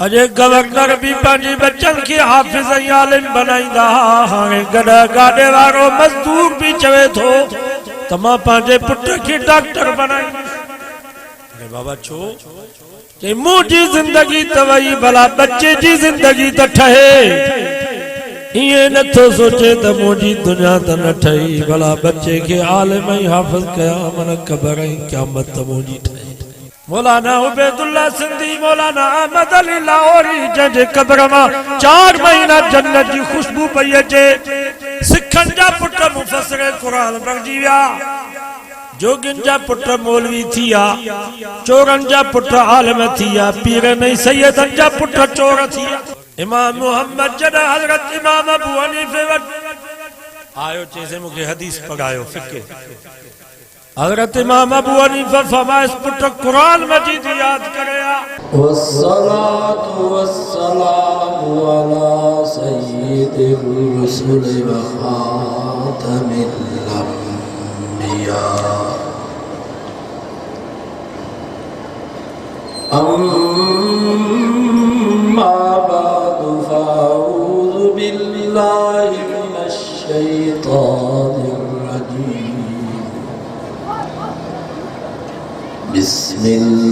अजे गवर्नर भी पांजी बच्चन के हाफिज आलिम बनाईंदा हाणे गड़ा गाड़े वारो मजदूर भी चवे थो तमा पांजे पुट के डॉक्टर बनाई। अरे बाबा छो के मुझी जिंदगी तवई भला बच्चे जी जिंदगी त ठहे ये नथो सोचे त मुझी दुनिया त न ठही भला बच्चे के आलिम ही हाफिज कया मन कबर ही क़यामत त मुझी ठहे। मौलाना उबैदुल्लाह सिंधी मौलाना अहमद अली लाहौरी जंहिंजे कब्र मां 4 महीना जन्नत जी खुशबू पई अचे सिखन जा पुट मुफस्सिर कुरान बणजी विया जोगिन जा पुट मौलवी थिया चोरन जा पुट आलिम थिया पीर नहीं सैयदन जा पुट चोर थिया। इमाम मोहम्मद जॾहिं हज़रत इमाम अबू हनीफे वटि आयो चइसे मूंखे हदीस पढ़ायो फिक़्ह। हज़रत इमाम अबू हनीफा फरमाए पुट कुरान मजीद याद करया। वस्सलातु वस्सलामु अला सय्यिदिर रुसुल व खातमिल अंबिया अम्मा बअदु फअऊज़ु बिल्लाहि मिनश शैतानिर रजीम। बिस्मिल्लाहिर्रहमानिर्रहीम।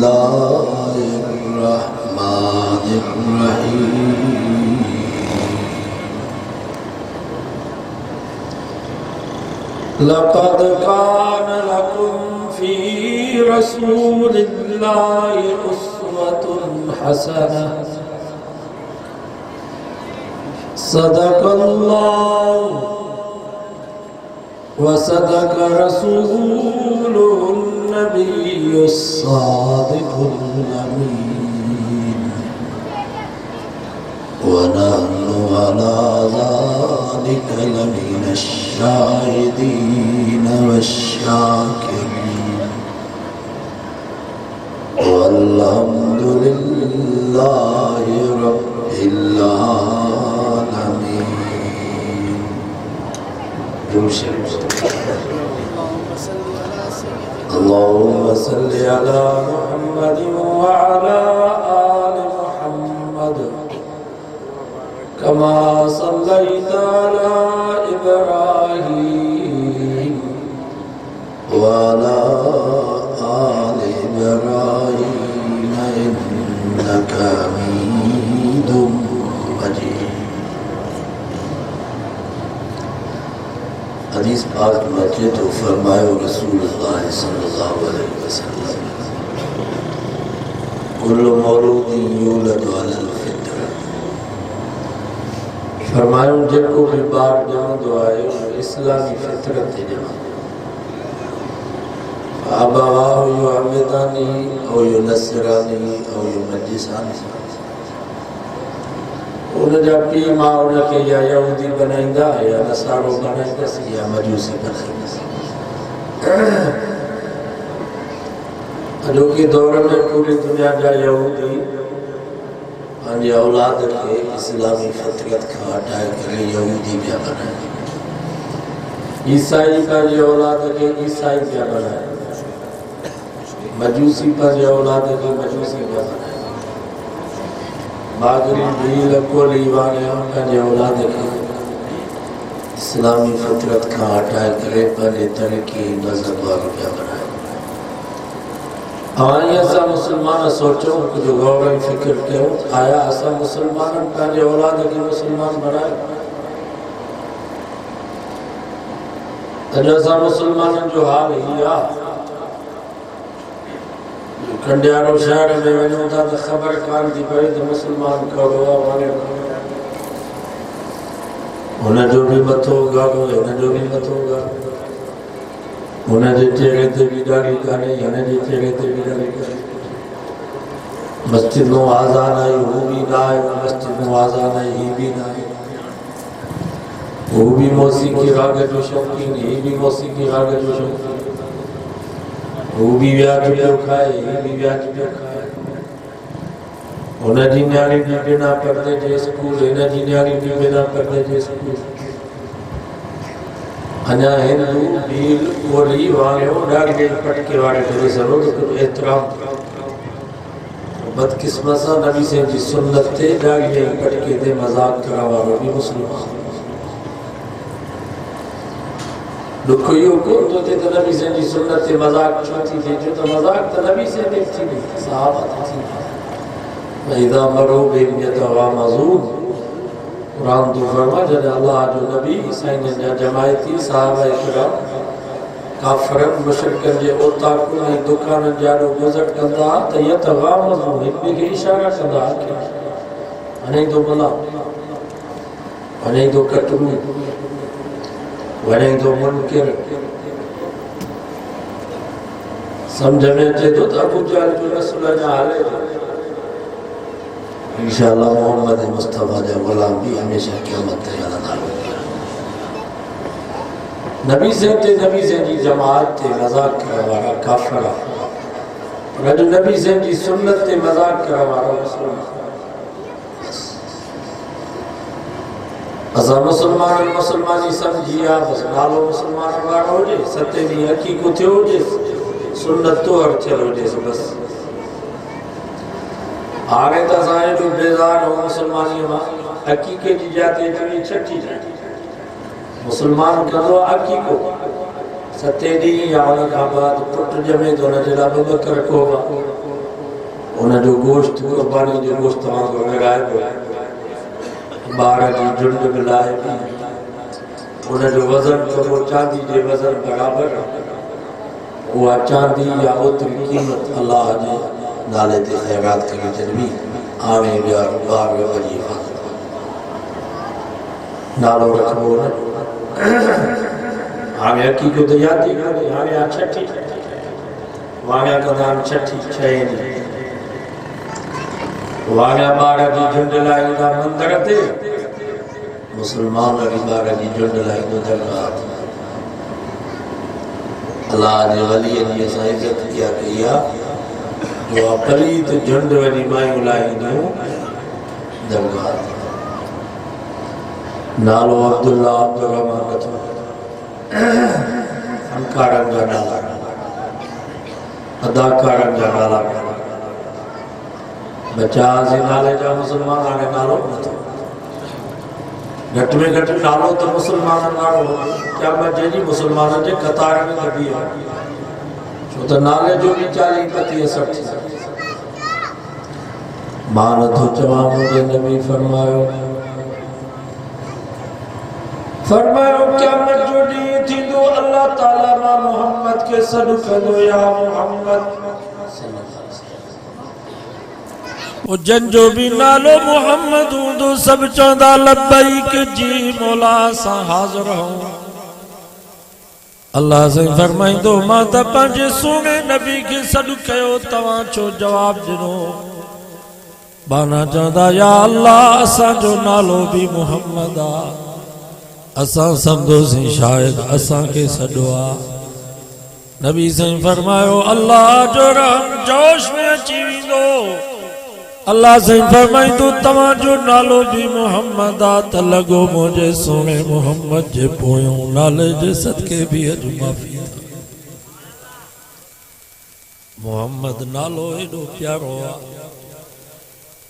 लक़द कान लकुम फ़ी रसूलिल्लाहि उस्वतुन हसनह सदक़ल्लाहु व सदक़ रसूलुहुन नबियुस सादिकुल अमीन व नहनु अला ज़ालिका लमिनश शाहिदीन वश्शाकिरीन वल्हम्दुलिल्लाहि रब्बिल आलमीन। अल्लाहुम्मा सल्लि अला मुहम्मद व अला आलि मुहम्मद कमा सल्लैता अला इब्राहीम व अला आलि इब्राहीम इन्नका हमीदुम मजीद। हदीस पाक में तो फरमायो रसूलुल्लाह सल्लल्लाहु अलैहि वसल्लम कुल्लु मौलूदिन यूलदु अलल फित्र। फरमायो जेको भी बाप ॼमंदो आहे इस्लामी फितरत ते ॼमंदो अबवाहु युहविदानी औ युनसरानी औ युमज्जिसानी। उनजा पीउ मां उनखे या यहूदी बनाईंदा या नसारो बनाईंदसि या मजूसी बनाईंदसि। अॼोके दौर में पूरी दुनिया जा यहूदी पंहिंजे औलाद खे इस्लामी फितरत खां हटाए करे यहूदी पिया बनाइनि। ईसाई पंहिंजे औलाद खे ईसाई पिया बनाइनि। मजूसी पंहिंजे औलाद खे मजूसी पिया बनाइनि। बागरी भील कोली वाले पंहिंजे औलाद खे इस्लामी फितरत खां हटाए करे पंहिंजे तरक़ी मज़हब वारो पिया बनाइनि। हाणे असां मुस्लमान सोचूं कुझु गौर ऐं फ़िक्र कयूं आया असां मुस्लमाननि पंहिंजे औलाद खे मुस्लमान बनायो। अॼु असां मुस्लमाननि जो हाल हीअ आहे कंडियारो शहर में वञूं था त ख़बर कान थी पए त मुस्लमान कहिड़ो आहे हुनजो बि मथो गाढ़ो हिनजो बि मथो गाढ़ो हुनजे चेहरे ते बि ॾाढी कान्हे हिनजे चेहरे ते बि ॾाढी कान्हे। मस्जिद में आज़ान आई हू बि न आहे मस्जिद में आज़ान आई ही बि न आहे। हू बि मौसीक़ी राग जो शौक़ीन ही बि मौसीक़ी राग जो शौक़ीन। हू भी व्याज पियो खाए ही भी व्याज पियो खाए। हुनजी न्याणी भी बिना पर्दे जे स्कूल हिनजी न्याणी भी बिना पर्दे जे स्कूल। अञा हिंदू भील कोली वारो ॾाढे पटके वारे खे ज़रूरत कुझु एतिराम बदकिस्मत सा नबी से जी सुन्नत ते दाढ़ी पटके दे मजाक करा वालो भी मुसलमान दुखो यो को तो ते नबी से जी सुन्नत ते मजाक छोटी थे जो तो मजाक तो नबी से देखती नहीं सहाबा थी इदा मरो बेम यतवा मज़ून कुरान तो फरमा जब अल्लाह जो नबी साईं ने जमायती सहाबा इकराम काफरन मुशरिकन जे ओता को दुकान जाडो गुजर कंदा त यतगामज़ हिब्बे के इशारा कंदा के अने तो भला अने तो कटरू वने तो मुनकर समझ में अचे तो अबू जहल जो रसूल जा हाले इंशाअल्लाह मोहम्मद मुस्तफा जा गुलाम भी हमेशा क़यामत ते हलंदा नबी से जी जमात ते मजाक करण वारा काफिर पर जो नबी से जी सुन्नत ते मजाक करण वारा मुसलमान असा मुसलमानी समझिया बस नालो मुसलमान वारो होजे सते दी हकीको थियो होजे सुन्नत तो अर्चल होजे बस आगे तो सारे जो बेजार हो मुसलमानी मा हकीके जी जाते इतनी छठी मुसलमान कदो आकी को सते दी या उन का बाद पुत्र जमे तो न जला बकर को उन जो गोश्त कुर्बानी जो गोश्त मा को लगाए को बार जी जुंड मिलाए उन जो वजन को चांदी जे वजन बराबर वो चांदी या उतरी कीमत अल्लाह ने नाले ते खैरात करे जनबी आवे यार बार वजी नालो रखबो न आगे की को तो याद ही करे आगे छठी वागा का नाम छठी छैन वागा बारा जी झुंड लाई दा मंदिर ते मुसलमान री बारा जी झुंड लाई दो दरगाह अल्लाह ने वली ने इज्जत किया जो पलीत झुंड वरी मायू लाई दो दरगाह नालो अब्दुल्ला अब्दुर्रहमान कथो फनकारन जा नाला अदाकारन जा नाला बच्चा से नाले जा मुसलमान आने नालो नथो घट में घट नालो तो मुसलमान नालो क्या बजे जी मुसलमान जे कतार में लगी है छो तो नाले जो भी 40 30 60 मान तो चवा मुझे नबी फरमायो क्या मजूदी थी दो अल्लाह ताला मा मोहम्मद के सदक़े दो या मोहम्मद ओ जन जो भी नालो मोहम्मद दो सब चौंदा लब्बैक जी मौला सा हाजिर हूं अल्लाह से फरमाइंदो मां त पंहिंजे सोने नबी के सदक़े तवां छो जवाब ॾिनो बाना चौंदा या अल्लाह असां जो नालो भी मोहम्मद आ असा समझो सी शायद असा के सडवा नबी से फरमायो अल्लाह जो रहम जोश में अची विंदो अल्लाह से फरमाइंदो तवा जो नालो भी मोहम्मद आ त लगो मुझे सोने मोहम्मद जे पोयो नाले जे सदके भी अज माफी मोहम्मद नालो एडो प्यारो आ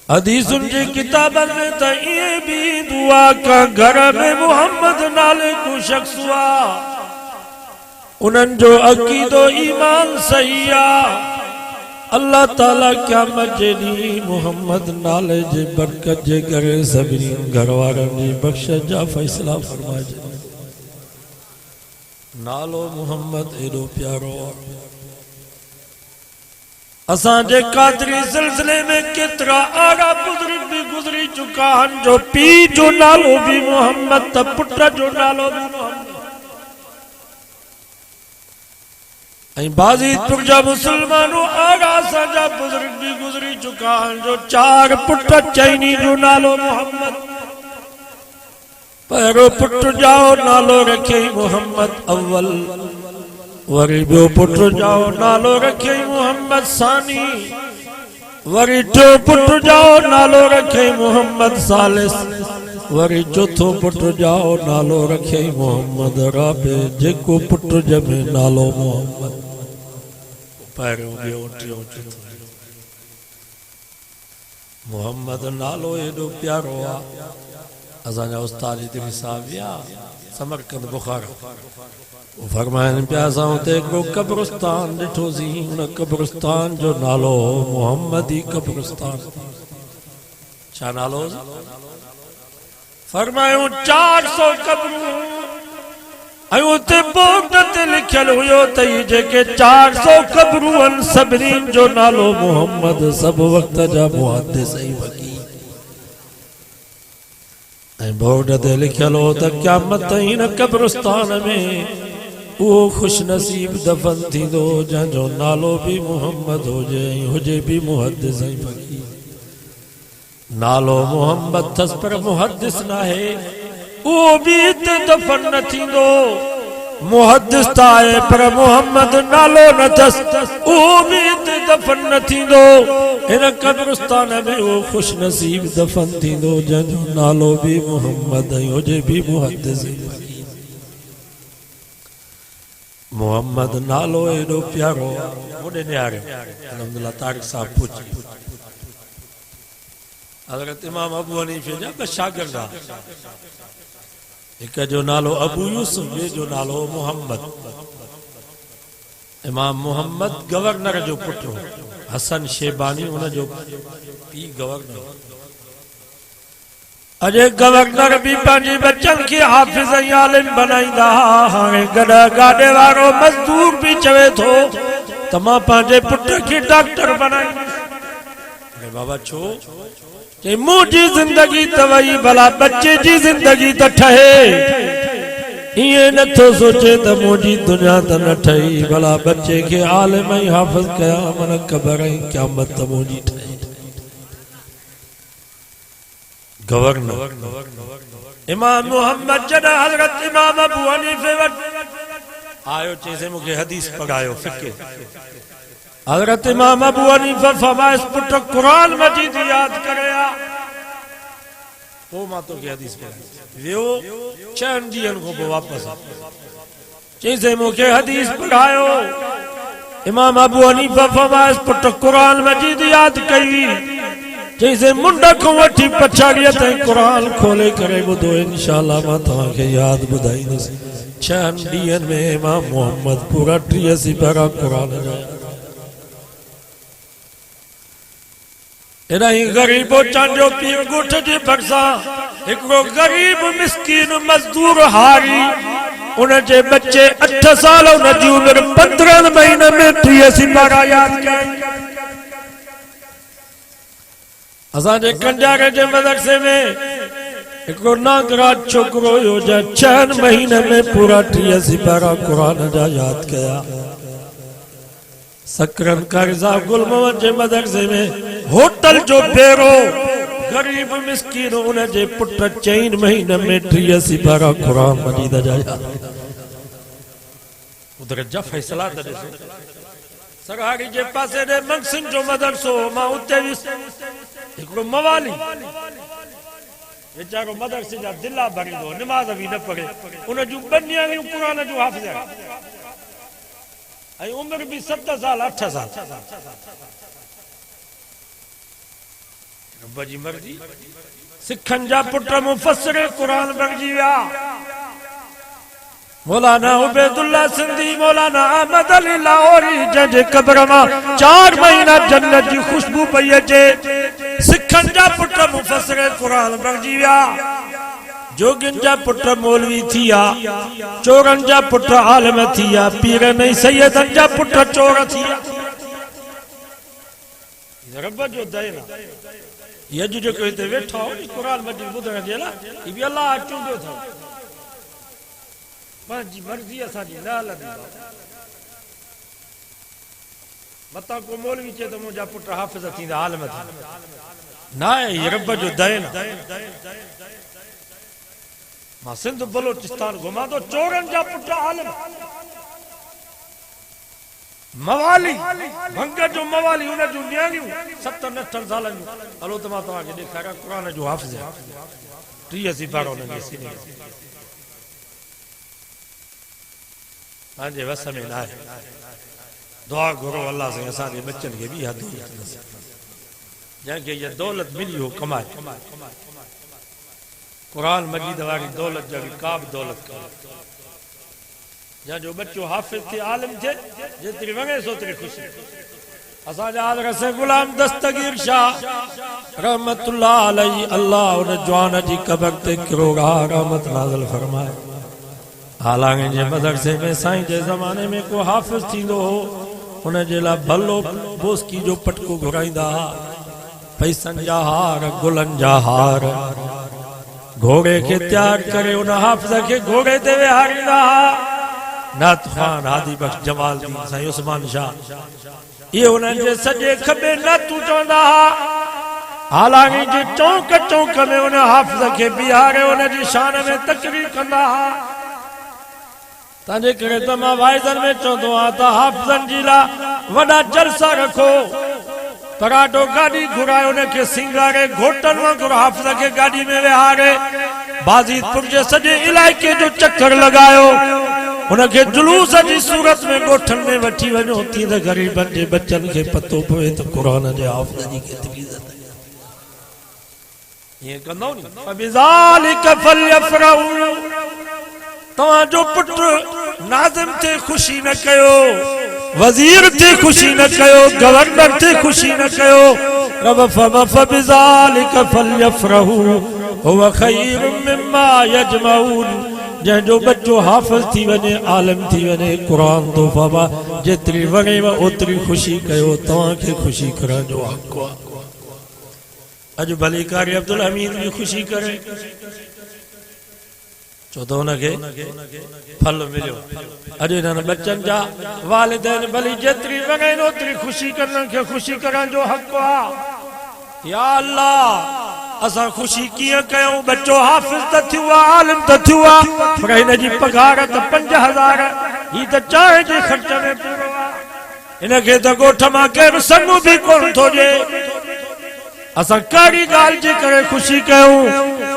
हदीसुन जी किताबन में त ये भी दुआ का घर में मोहम्मद नाले को शख्स हुआ उनन जो अकीदो ईमान सही आ अल्लाह ताला क़यामत जे ॾींहुं मोहम्मद नाले जे बरकत जे करे सभिनी घर वारनि जी बख़्शिश जा फ़ैसला फरमाइजे नालो मोहम्मद एडो प्यारो आ असां जे कादरी सिलसिले में केतरा आला बुजुर्ग भी गुजरी चुका हन जो पी जो नालो भी मोहम्मद त पुट जो नालो भी मोहम्मद ऐं बाज़ीपुर जा मुसलमानों आला असां जा बुजुर्ग भी गुजरी चुका हन जो 4 पुट चैनी जो नालो मोहम्मद पहिरो पुट जाओ नालो रखे मोहम्मद अव्वल वरी बो पुत्र जाओ नालो रखे मोहम्मद सानी वरी टो पुत्र जाओ नालो रखे मोहम्मद सालिस वरी चौथो पुत्र जाओ नालो रखे मोहम्मद राबे जेको पुत्र जमे नालो मोहम्मद पैरों ॿियो टियों चौथो मोहम्मद नालो एडो प्यारो आ असांजा उस्ताद इदरीस साहब विया समरकंद बुखारा वो फरमाइनि पिया असां हुते हिकिड़ो कब्रिस्तान ॾिठोसीं उन कब्रिस्तान जो नालो मोहम्मदी कब्रिस्तान छा नालो फरमायूं 400 कब्रूं ऐं उते बोर्ड ते लिखियल हुयो त इहे जेके 400 कब्रूं आहिनि सभिनी जो नालो मोहम्मद सभु वक़्त जा मुहद्दिस ऐं वकील ऐं बोर्ड ते लिखियल हो त क़यामत ताईं हिन कब्रिस्तान में उहो खुश नसीब दफ़न थींदो जंहिंजो नालो बि मोहम्मद हुजे ऐं हुजे बि मुहद्दिस ऐं वकील नालो मोहम्मद अथसि पर मुहद्दिस नाहे उहो बि हिते दफ़न न थींदो मुहद्दिस त आहे पर मोहम्मद नालो न अथसि उहो बि हिते दफ़न न थींदो हिन कब्रिस्तान में उहो खुश नसीब दफ़न थींदो जंहिंजो नालो बि मोहम्मद ऐं हुजे बि मुहद्दिस ऐं वकील मोहम्मद नालो एॾो प्यारो होॾे निहारियो अलहमदुलिल्लाह तारिक साहब पूछी हज़रत इमाम अबू हनीफे जा ॿ शागिर्द हिक जो नालो अबू यूसुफ ॿिए जो नालो मोहम्मद इमाम मोहम्मद गवर्नर जो पुटु हसन शेबानी उन जो पी गवर्नर अॼु गवर्नर बि पंहिंजे बच्चनि खे हाफ़िज़ ऐं आलिम बनाईंदा हाणे गॾु गाॾे वारो मज़दूर बि चवे थो त मां पंहिंजे पुट खे डॉक्टर बनाईंदुसि बाबा छो कि मुझी जिंदगी त वही भला बच्चे जी जिंदगी त ठहे ये नथो सोचे त मुझी दुनिया त न ठही भला बच्चे के आलिम ऐं हाफ़िज़ कया मन क़बर ऐं क़यामत त मुझी ठहे गवर्नर इमाम मोहम्मद जॾहिं हज़रत इमाम अबू हनीफे वटि आयो चईंसि मूंखे हदीस पढ़ायो फिक़्ह हज़रत इमाम अबू हनीफा फरमाइस पुट कुरान मजीद याद करे आ ओ मां तोखे हदीस पढ़ाई वियो 6 ॾींहंनि खां पोइ वापसि चईंसि मूंखे हदीस पढ़ायो इमाम अबू हनीफा फरमाइस पुट कुरान मजीद याद कई चईंसि मुंड खां वठी पछाड़ीअ ताईं कुरान खोले करे ॿुधो इंशाअल्लाह मां तव्हांखे यादि ॿुधाईंदुसि 6 ॾींहंनि में इमाम मोहम्मद पूरा 30 सिपारा कुरान जा इलाही गरीबो चांजो पीर ॻोठ जे भरिसां हिकिड़ो गरीब मिस्कीन मज़दूर हारी उन जे बच्चे 8 साल उन जी उमिरि 15 महीने में 30 सिपारा यादि कया असांजे कंजारे जे मदरसे में हिकिड़ो नागराज छोकिरो हुयो जंहिं 6 महीने में पूरा 30 सिपारा क़ुरान जा यादि कया सकरन कारज़ा गुल मोहम्मद जे मदरसे में होटल जो फेरो गरीब मिस्कीन उन जे पुट 4 महीने में 30 सिपारा क़ुरान मजीद जा उधर जा फैसला त ॾिसो सरहारी जे पासे दे मंगसिन जो मदरसो मां उते हिकिड़ो मवाली वीचारो मदरसे जा दिला भरींदो नमाज़ बि न पढ़े उन जूं 2 न्याणियूं क़ुरान जो हाफ़िज़ ऐं उमिरि बि 7 साल 8 साल रब जी मर्ज़ी सिखनि जा पुट मुफ़स्सिर क़ुरान बणिजी विया मौलाना उबैदुल्लाह सिंधी मौलाना अहमद अली लाहौरी जंहिंजे क़ब्र मां 4 महीना जन्नत जी खुशबू पई अचे सिखनि जा पुट मुफ़स्सिर क़ुरान बणिजी विया जोगिन जा पुट मौलवी थिया चोरन जा पुट आलिम थिया पीरन ऐं सैयदन जा पुट चोर थिया रब जो दया ये जो जेको हिते वेठा हो क़ुरान मजीद ॿुधण जे लाइ ही बि अलाह चूंडियो अथव पंहिंजी मर्ज़ी असांजी न हलंदी मतां को मौलवी चए त मुंहिंजा पुट हाफ़िज़ थींदा आलिम थींदा न आहे रब जो दया मां सिंध बलोचिस्तान घुमां तो चोरन जा पुट आलिम मवाली भंग जो मवाली उन जूं न्याणियूं 7-8 सालनि जूं हलो त मां तव्हांखे ॾेखारियां क़ुरान जो हाफ़िज़ 30 सिपारा उन्हनि जे सीने पंहिंजे वस में न आहे दुआ घुरो अल्लाह से असांजे बच्चनि खे बि हद जंहिंखे ये दौलत मिली हो कमाए कुरान मजीद वारी दौलत जड़ी का भी दौलत जंहिंजो बच्चो हाफ़िज़ थे आलिम थे जेतिरी वणे सोतिरी ख़ुशी असांजा हज़रत से गुलाम दस्तगीर शाह रहमतुल्लाह अलैहि अल्लाह उन जवान जी कब्र ते किरोड़ा रहमत नाज़िल फरमाए हालांकि जे मदरसे में साईं जे ज़माने में को हाफ़िज़ थींदो हो उन जे लाइ भलो बोस्की जो पटको घुराईंदा पैसनि जा हार गुलनि जा हार घोड़े के तैयार करे उन हाफ़िज़ के घोड़े ते विहारींदा नात ख़ान हादी बख्श जमालुद्दीन साईं उस्मान शाह ये उन्हनि जे सॼे खॿे नातूं चवंदा हालांकि जे चौंक चौंक में उन हाफ़िज़ के बीहारे उन जी शान में तकरीर कंदा तंहिंजे करे त मां वाइदनि में चवंदो आहियां त हाफ़िज़नि जी लाइ वॾा जलसा रखो पराठो गाड़ी घुराए उनके सिंगारे घोटन वांगुरु हाफ़िज़ के गाड़ी में विहारे बाज़ीदपुर जे सॼे इलाइक़े जो चक्कर लगायो उनके जुलूस जी सूरत में गोठन में वठी वञो थी त ग़रीबनि जे बच्चनि खे पतो पवे त क़ुरान जे हाफ़िज़ जी केतिरी इज़त ये कंदो नी बिज़ालिक फलयफ़रहू तव्हांजो पुटु नाज़िम थे खुशी न कयो वज़ीर थे खुशी न कयो गवर्नर थे खुशी न कयो रब फबिज़ालिक फलयफ़रहू हुव ख़ैरुम मिम्मा यजमऊन जंहिंजो बच्चो हाफ़िज़ थी वञे आलिम थी वञे क़ुरान तो बाबा जेतिरी वणेव ओतिरी ख़ुशी कयो तव्हांखे ख़ुशी करण जो हक़ आहे अॼु भली कारी अब्दुल हमीद भी ख़ुशी करे छो त हुनखे फल मिलियो अॼु हिननि बच्चनि जा वालिदैन भली जेतिरी वणेनि ओतिरी ख़ुशी करण खे ख़ुशी करण जो हक़ आहे या अल्लाह असां ख़ुशी कीअं कयूं बच्चो हाफ़िज़ त थियो आहे आलिम त थियो आहे पर हिन जी पघार त 5000 ही त चांहि जे ख़र्च में पूरो आहे हिनखे त ॻोठ मां केरु सन्नु बि कोन थो ॾिए असां कहिड़ी ॻाल्हि जे करे ख़ुशी कयूं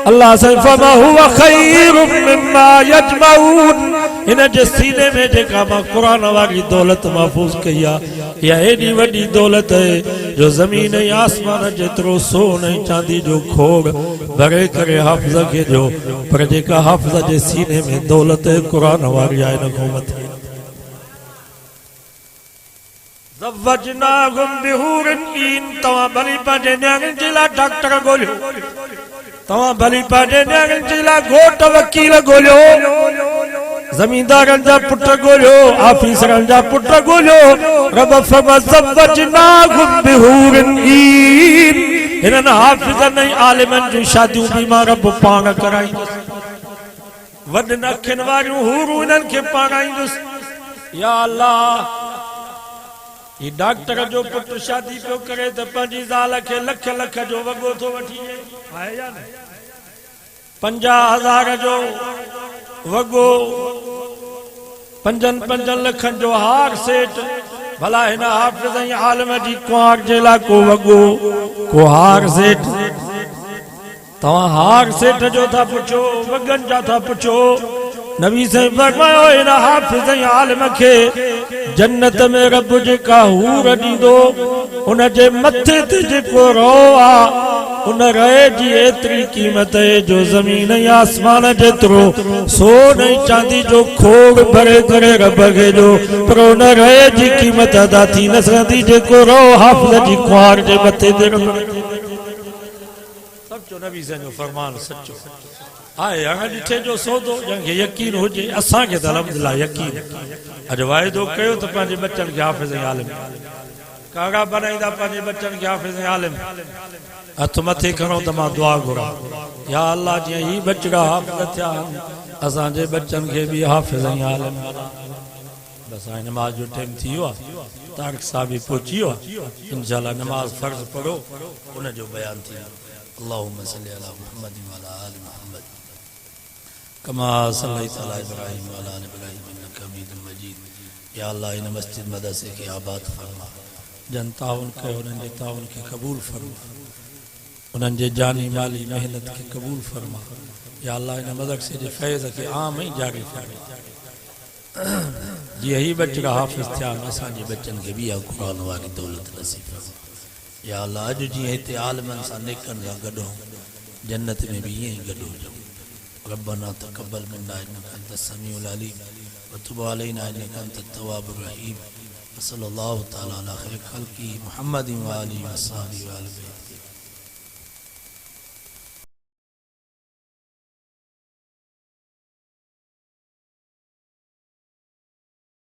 अल्लाह साईं फमा हुव ख़ैरुम मिम्मा यजमऊन हिन जे सीने में जेका मां क़ुरान वारी दौलत महफ़ूज़ कई आहे इहा एॾी वॾी दौलत आहे जो ज़मीन ऐं आसमान जेतिरो सोन ऐं चांदी जो खोड़ भरे करे हाफ़िज़ खे ॾियो पर जेका हाफ़िज़ जे सीने में दौलत क़ुरान वारी आहे हिन खां मथे ज़व्वजनाहुम बिहूरिन ईन तव्हां भली पंहिंजे नियाणियुनि जे लाइ डॉक्टर ॻोल्हियो तव्हां भली पंहिंजे नियाणियुनि जे लाइ घोट वकील ॻोल्हियो ज़मींदारनि जा पुट ॻोल्हियो ऑफिसरनि जा पुट ॻोल्हियो रब ज़व्वजनाहुम बिहूरिन ईन हिननि हाफ़िज़नि ऐं आलिमनि जूं शादियूं बि मां रब पाण कराईंदुसि वॾनि अखियुनि वारियूं हूरूं हिननि खे पाराईंदुसि या अल्लाह ये डॉक्टर जो पुट शादी पियो करे त पंहिंजी ज़ाल खे लख लख जो वॻो थो वठी आहे या न 50,000 जो वॻो 5 लखनि जो हार सेठ भला हिन हाफ़िज़ ऐं आलिम जी कुंवार जे लाइ को वॻो को हार सेठ तव्हां हार सेठ जो था पुछो वॻनि जा था पुछो नबी साईं फरमायो हिन हाफ़िज़ ऐं आलिम खे जन्नत में रब जेका हूर ॾींदो उन जे मथे ते जेको रो आहे उन रहे जी एतिरी क़ीमत आहे जो ज़मीन ऐं आसमान जेतिरो सोन ऐं चांदी जो खोड़ भरे करे रब खे ॾियो पर उन रहे जी क़ीमत अदा थी न सघंदी जेको रो हाफ़िज़ जी कुंवार जे मथे ते सचो नबी साईं जो फरमान सचो आहे हाणे ॾिठे जो सौदो जंहिंखे यकीन हुजे असांखे त अल्हम्दुलिल्लाह यकीन अॼु वाइदो कयो त पंहिंजे बच्चनि खे हाफ़िज़ ऐं आलिम कागा बनाईंदा पंहिंजे बच्चनि खे हाफ़िज़ ऐं आलिम हथ मथे खणो त मां दुआ घुरां या अल्लाह जीअं ही बचड़ा हाफ़िज़ थिया असांजे बच्चनि खे बि हाफ़िज़ ऐं आलिम बसि हाणे नमाज़ जो टाइम थी वियो आहे तारिक साहिब बि पहुची वियो आहे इंशाअल्लाह नमाज़ फ़र्ज़ पढ़ो उनजो बयानु थी अल्लाहुम्मा सल्ली अला मुहम्मद व अला आलि मुहम्मद कमा सल्लैता अला इब्राहीम व अला आलि इब्राहीम इन्नका हमीदुम मजीद या अल्लाह इन मस्जिद मदरसे खे आबाद फरमा जन ताउन कयो उन्हनि जे ताउन खे क़बूल फरमा उन्हनि जे जानी माली मेहनत खे क़बूल फरमा या अल्लाह इन मदरसे जे फैज़ खे आम ऐं जारी फरमा जीअं ही बचड़ा हाफ़िज़ थिया असांजे बच्चनि खे बि इहा क़ुरान वारी दौलत नसीब फरमा या अल्लाह अॼु जीअं हिते आलमनि सां नेकनि सां गॾु जन्नत में भी ईअं ई गॾु हुजूं। रब्बना तक़ब्बल मिन्ना इन्नका अंतस समीउल अलीम व तुब अलैना इन्नका अंतत तव्वाबुर रहीम। सल्लल्लाहु तआला अला खैर खल्क़ी मुहम्मदिन व आलिहि व सहाबिहि व अहलिhi।